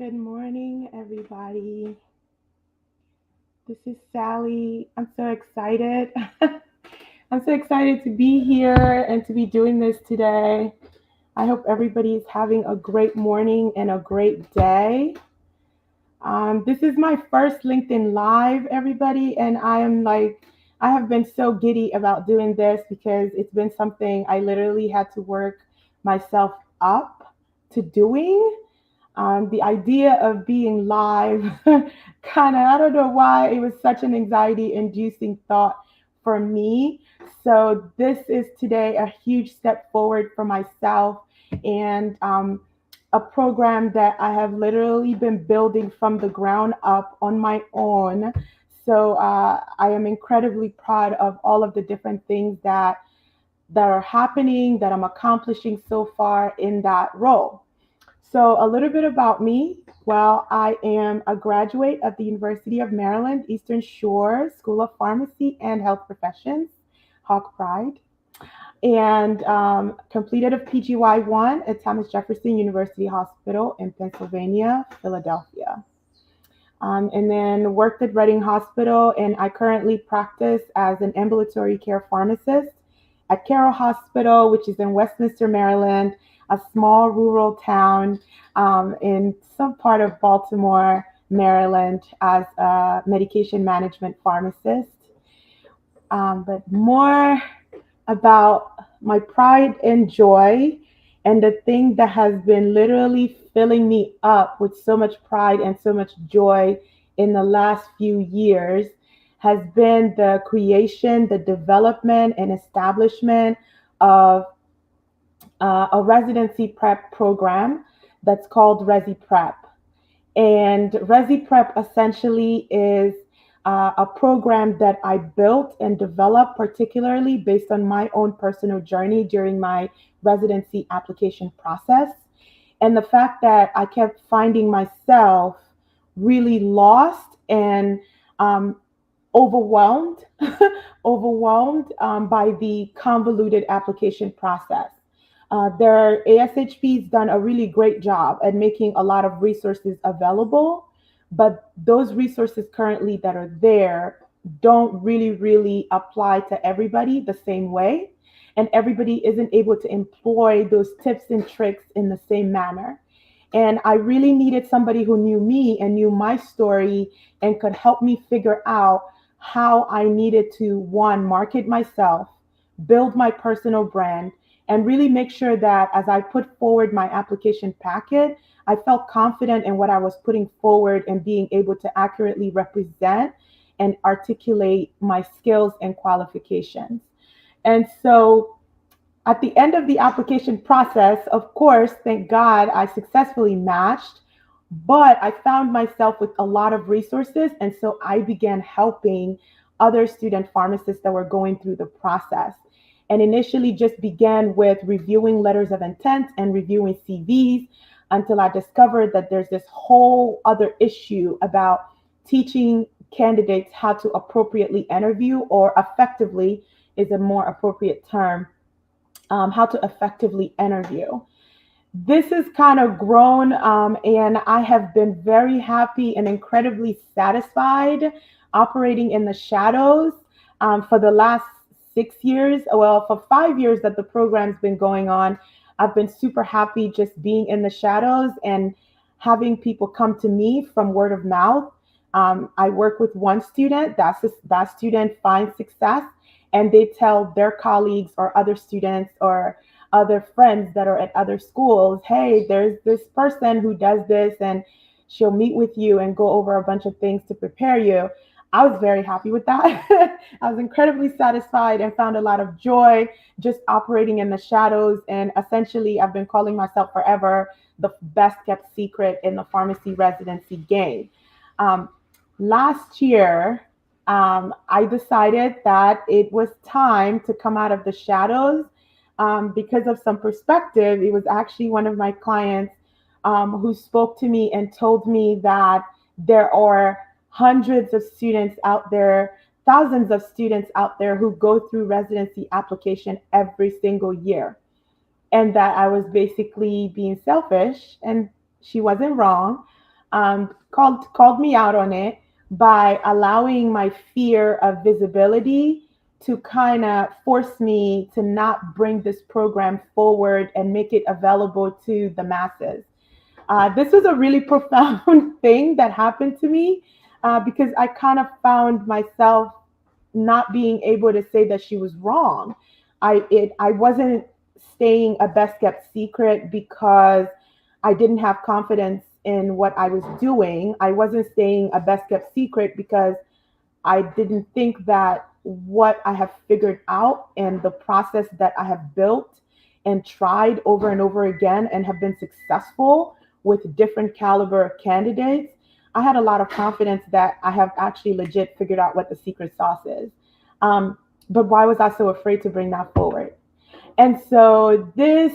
Good morning, everybody. This is Sally. I'm so excited. I'm so excited to be here and to be doing this today. I hope everybody is having a great morning and a great day. This is my first LinkedIn Live, everybody, and I have been so giddy about doing this because it's been something I literally had to work myself up to doing. The idea of being live kind of, I don't know why it was such an anxiety inducing thought for me. So, this is today a huge step forward for myself and a program that I have literally been building from the ground up on my own. So, I am incredibly proud of all of the different things that are happening, that I'm accomplishing so far in that role. So, a little bit about me. Well, I am a graduate of the University of Maryland, Eastern Shore School of Pharmacy and Health Professions, Hawk Pride, and completed a PGY1 at Thomas Jefferson University Hospital in Pennsylvania, Philadelphia. And then worked at Reading Hospital, and I currently practice as an ambulatory care pharmacist at Carroll Hospital, which is in Westminster, Maryland, a small rural town in some part of Baltimore, Maryland, as a medication management pharmacist. But more about my pride and joy and the thing that has been literally filling me up with so much pride and so much joy in the last few years has been the creation, the development, and establishment of a residency prep program that's called Rezi Prep. And Rezi Prep essentially is a program that I built and developed, particularly based on my own personal journey during my residency application process. And the fact that I kept finding myself really lost and overwhelmed, overwhelmed by the convoluted application process. Their ASHP's done a really great job at making a lot of resources available, but those resources currently that are there don't really apply to everybody the same way. And everybody isn't able to employ those tips and tricks in the same manner. And I really needed somebody who knew me and knew my story and could help me figure out how I needed to, one, market myself, build my personal brand, and really make sure that as I put forward my application packet, I felt confident in what I was putting forward and being able to accurately represent and articulate my skills and qualifications. And so at the end of the application process, of course, thank God I successfully matched, but I found myself with a lot of resources. And so I began helping other student pharmacists that were going through the process. And initially just began with reviewing letters of intent and reviewing CVs until I discovered that there's this whole other issue about teaching candidates how to appropriately interview, or effectively is a more appropriate term, how to effectively interview. This has kind of grown, and I have been very happy and incredibly satisfied operating in the shadows for the last 6 years. Well, for 5 years that the program's been going on, I've been super happy just being in the shadows and having people come to me from word of mouth. I work with one student, that student finds success, and they tell their colleagues or other students or other friends that are at other schools, hey, there's this person who does this, and she'll meet with you and go over a bunch of things to prepare you. I was very happy with that. I was incredibly satisfied and found a lot of joy just operating in the shadows. And essentially, I've been calling myself forever the best kept secret in the pharmacy residency game. Um, Last year, I decided that it was time to come out of the shadows because of some perspective. It was actually one of my clients who spoke to me and told me that there are hundreds of students out there, thousands of students out there who go through residency application every single year, and that I was basically being selfish, and she wasn't wrong. called me out on it by allowing my fear of visibility to kind of force me to not bring this program forward and make it available to the masses. This was a really profound thing that happened to me because I kind of found myself not being able to say that she was wrong. I wasn't staying a best kept secret because I didn't have confidence in what I was doing. I wasn't staying a best kept secret because I didn't think that what I have figured out and the process that I have built and tried over and over again and have been successful with different caliber candidates, I had a lot of confidence that I have actually legit figured out what the secret sauce is. Um, but why was I so afraid to bring that forward? And so this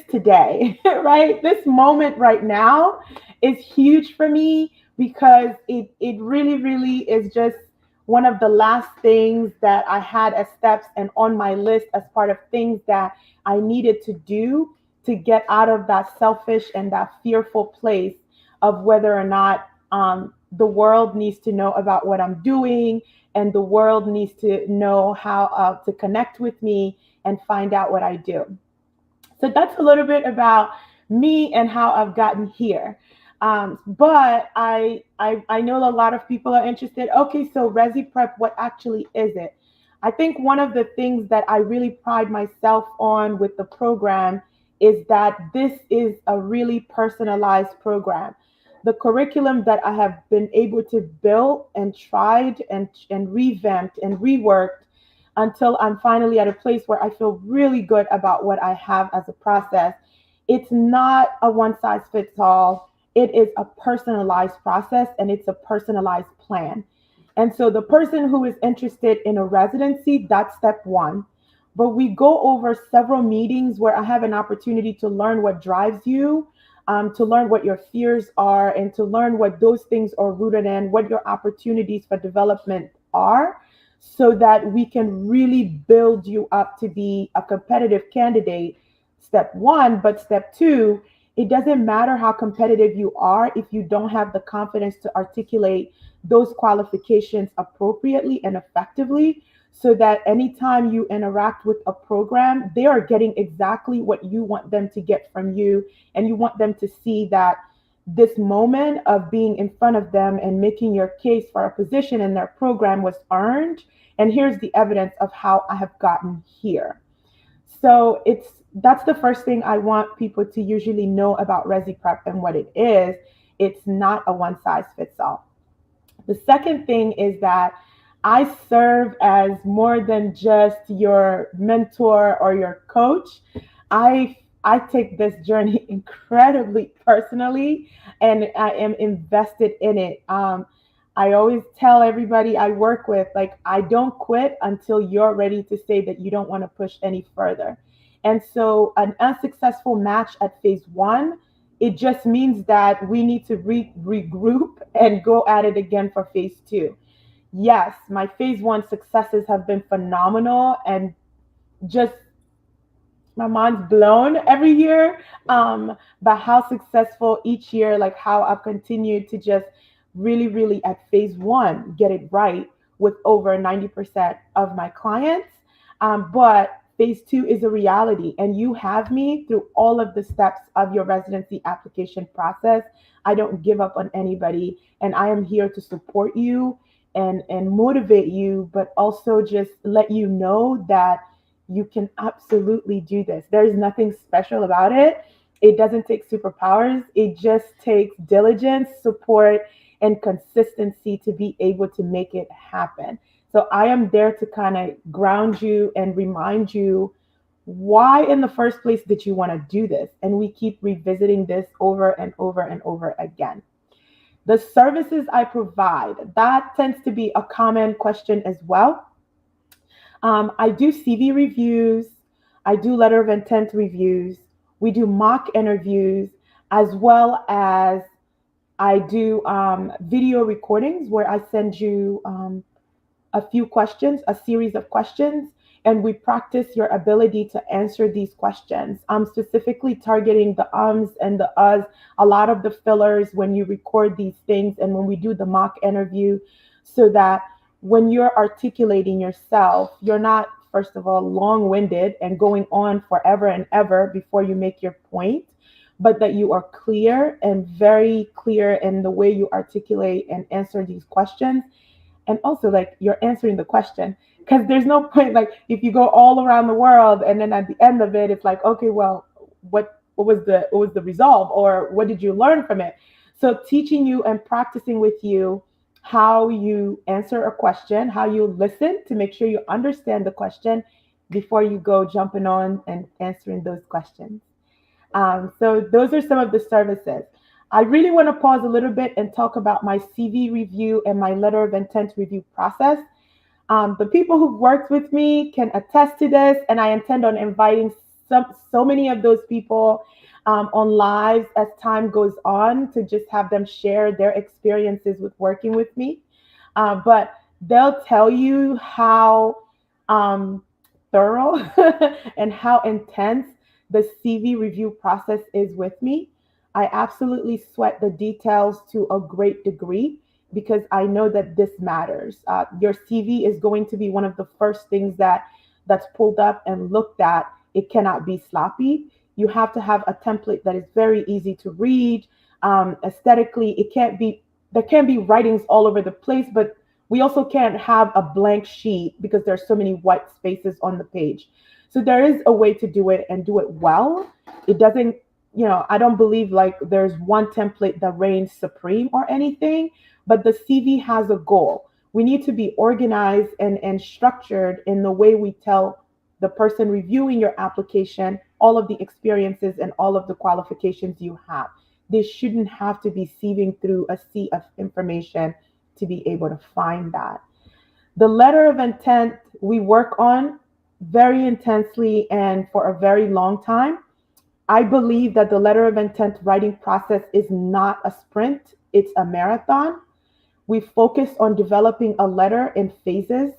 today, right? This moment right now is huge for me because it really, really is just one of the last things that I had as steps and on my list as part of things that I needed to do to get out of that selfish and that fearful place of whether or not the world needs to know about what I'm doing and the world needs to know how to connect with me and find out what I do. So that's a little bit about me and how I've gotten here. But I know a lot of people are interested. Okay, so Rezi Prep, what actually is it? I think one of the things that I really pride myself on with the program is that this is a really personalized program. The curriculum that I have been able to build and tried and revamped and reworked until I'm finally at a place where I feel really good about what I have as a process. It's not a one size fits all. It is a personalized process and it's a personalized plan. And so the person who is interested in a residency, that's step one. But we go over several meetings where I have an opportunity to learn what drives you, to learn what your fears are, and to learn what those things are rooted in, what your opportunities for development are, so that we can really build you up to be a competitive candidate. Step one, but step two, it doesn't matter how competitive you are if you don't have the confidence to articulate those qualifications appropriately and effectively so that anytime you interact with a program, they are getting exactly what you want them to get from you. And you want them to see that this moment of being in front of them and making your case for a position in their program was earned. And here's the evidence of how I have gotten here. So that's the first thing I want people to usually know about Rezi Prep and what it is. It's not a one size fits all. The second thing is that I serve as more than just your mentor or your coach. I take this journey incredibly personally, and I am invested in it. I always tell everybody I work with, like, I don't quit until you're ready to say that you don't want to push any further. And so, an unsuccessful match at phase one, it just means that we need to regroup and go at it again for phase two. Yes, my phase one successes have been phenomenal and just my mind's blown every year by how successful each year, like how I've continued to just really, really at phase one get it right with over 90% of my clients. But phase two is a reality, and you have me through all of the steps of your residency application process. I don't give up on anybody, and I am here to support you and motivate you, but also just let you know that you can absolutely do this. There's nothing special about it. It doesn't take superpowers. It just takes diligence, support, and consistency to be able to make it happen. So I am there to kind of ground you and remind you, why in the first place did you want to do this? And we keep revisiting this over and over and over again. The services I provide, that tends to be a common question as well. I do CV reviews. I do letter of intent reviews. We do mock interviews, as well as I do video recordings where I send you a few questions, a series of questions, And we practice your ability to answer these questions. I'm specifically targeting the ums and the uhs, a lot of the fillers when you record these things and when we do the mock interview, so that when you're articulating yourself, you're not, first of all, long winded and going on forever and ever before you make your point, but that you are clear and very clear in the way you articulate and answer these questions. And also, like, you're answering the question, because there's no point, like, if you go all around the world and then at the end of it it's like, okay, well, what was the resolve, or what did you learn from it? So teaching you and practicing with you how you answer a question, how you listen to make sure you understand the question before you go jumping on and answering those questions. So those are some of the services. I really want to pause a little bit and talk about my CV review and my letter of intent review process. The people who've worked with me can attest to this, and I intend on inviting so many of those people on lives as time goes on, to just have them share their experiences with working with me. But they'll tell you how thorough and how intense the CV review process is with me. I absolutely sweat the details to a great degree, because I know that this matters. Your CV is going to be one of the first things that's pulled up and looked at. It cannot be sloppy. You have to have a template that is very easy to read. Aesthetically, it can't be, there can't be writings all over the place, but we also can't have a blank sheet because there's so many white spaces on the page. So there is a way to do it and do it well. It doesn't, I don't believe like there's one template that reigns supreme or anything, but the CV has a goal. We need to be organized and structured in the way we tell the person reviewing your application all of the experiences and all of the qualifications you have. They shouldn't have to be sieving through a sea of information to be able to find that. The letter of intent we work on very intensely and for a very long time. I believe that the letter of intent writing process is not a sprint, it's a marathon. We focus on developing a letter in phases.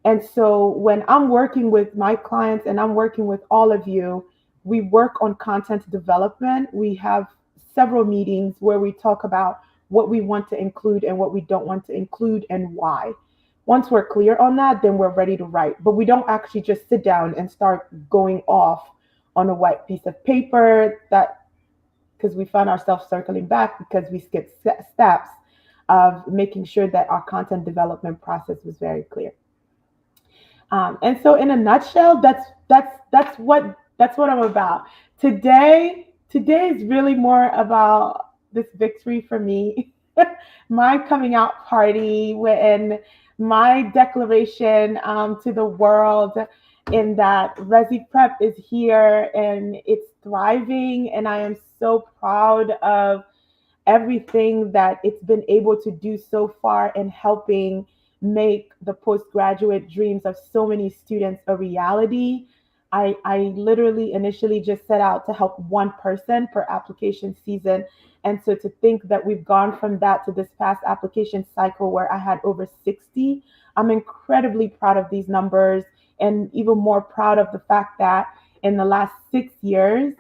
And so when I'm working with my clients and I'm working with all of you, we work on content development. We have several meetings where we talk about what we want to include and what we don't want to include and why. Once we're clear on that, then we're ready to write. But we don't actually just sit down and start going off on a white piece of paper, that because we find ourselves circling back because we skipped steps of making sure that our content development process was very clear. And so, in a nutshell, that's what I'm about today. Today is really more about this victory for me, my coming out party, and my declaration to the world, in that Rezi Prep is here and it's thriving, and I am so proud of everything that it's been able to do so far in helping make the postgraduate dreams of so many students a reality. I literally initially just set out to help one person per application season. And so to think that we've gone from that to this past application cycle where I had over 60, I'm incredibly proud of these numbers, and even more proud of the fact that in the last 6 years,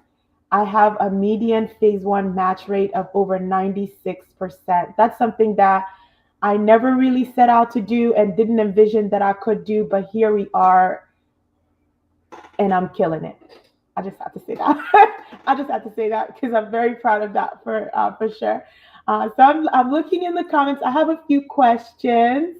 I have a median phase one match rate of over 96%. That's something that I never really set out to do and didn't envision that I could do, but here we are, and I'm killing it. I just have to say that. I just have to say that because I'm very proud of that for sure. So I'm looking in the comments. I have a few questions.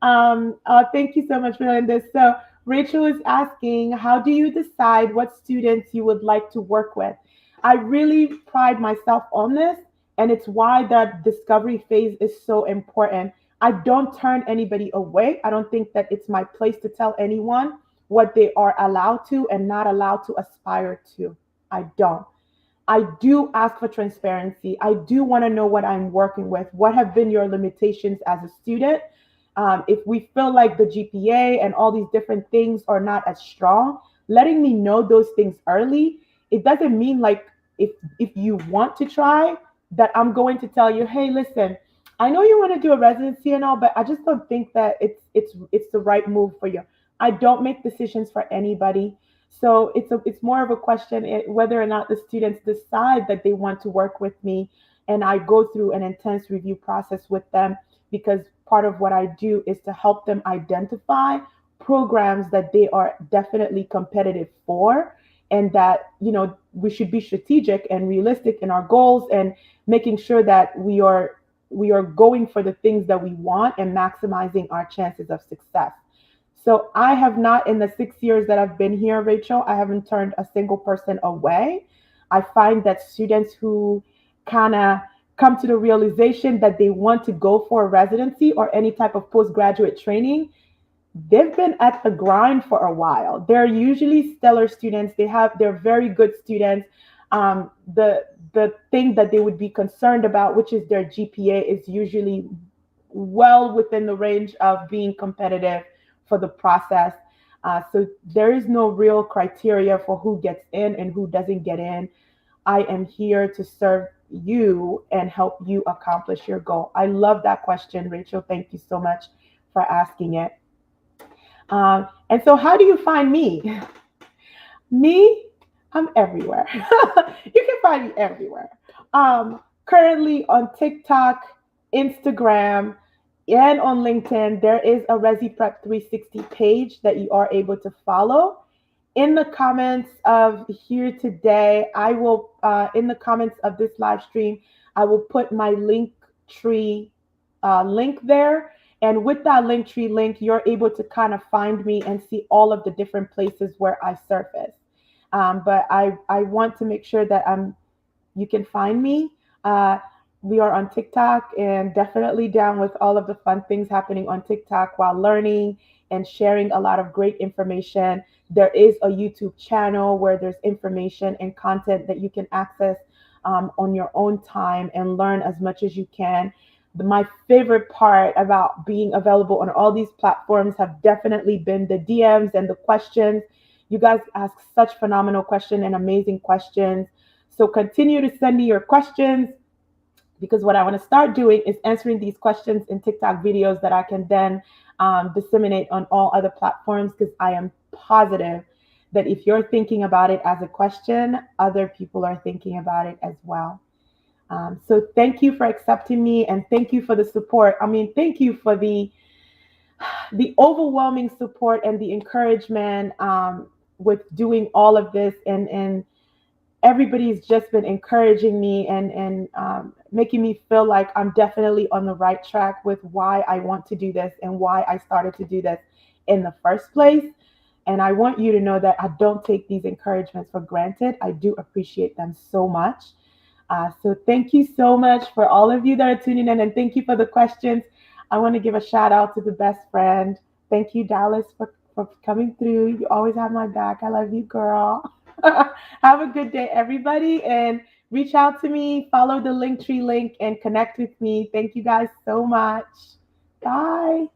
Thank you so much for doing this. So Rachel is asking, how do you decide what students you would like to work with? I really pride myself on this, and it's why that discovery phase is so important. I don't turn anybody away. I don't think that it's my place to tell anyone what they are allowed to and not allowed to aspire to. I don't. I do ask for transparency. I do want to know what I'm working with. What have been your limitations as a student? If we feel like the GPA and all these different things are not as strong, letting me know those things early. It doesn't mean like if you want to try that I'm going to tell you, hey, listen, I know you want to do a residency and all, but I just don't think that it's the right move for you. I don't make decisions for anybody. So it's more of a question whether or not the students decide that they want to work with me, and I go through an intense review process with them, because part of what I do is to help them identify programs that they are definitely competitive for, and that we should be strategic and realistic in our goals, and making sure that we are going for the things that we want and maximizing our chances of success. So I have not, in the 6 years that I've been here, Rachel, I haven't turned a single person away. I find that students who kind of come to the realization that they want to go for a residency or any type of postgraduate training, they've been at the grind for a while. They're usually stellar students. They're very good students. The thing that they would be concerned about, which is their GPA, is usually well within the range of being competitive for the process. So there is no real criteria for who gets in and who doesn't get in. I am here to serve you and help you accomplish your goal. I love that question, Rachel. Thank you so much for asking it. And so, how do you find me? Me, I'm everywhere. You can find me everywhere. Currently on TikTok, Instagram, and on LinkedIn, there is a Rezi Prep 360 page that you are able to follow. In the comments of here today, I will, in the comments of this live stream, I will put my link tree link there. And with that Linktree link, you're able to kind of find me and see all of the different places where I surface. But I want to make sure that you can find me. We are on TikTok, and definitely down with all of the fun things happening on TikTok while learning and sharing a lot of great information. There is a YouTube channel where there's information and content that you can access on your own time and learn as much as you can. My favorite part about being available on all these platforms have definitely been the DMs and the questions. You guys ask such phenomenal questions and amazing questions. So continue to send me your questions, because what I want to start doing is answering these questions in TikTok videos that I can then disseminate on all other platforms, because I am positive that if you're thinking about it as a question, other people are thinking about it as well. So thank you for accepting me, and thank you for the support. I mean, thank you for the overwhelming support and the encouragement with doing all of this, and everybody's just been encouraging me and making me feel like I'm definitely on the right track with why I want to do this and why I started to do this in the first place. And I want you to know that I don't take these encouragements for granted. I do appreciate them so much. So thank you so much for all of you that are tuning in, and thank you for the questions. I want to give a shout out to the best friend. Thank you, Dallas, for coming through. You always have my back. I love you, girl. Have a good day, everybody, and reach out to me, follow the Linktree link, and connect with me. Thank you guys so much. Bye.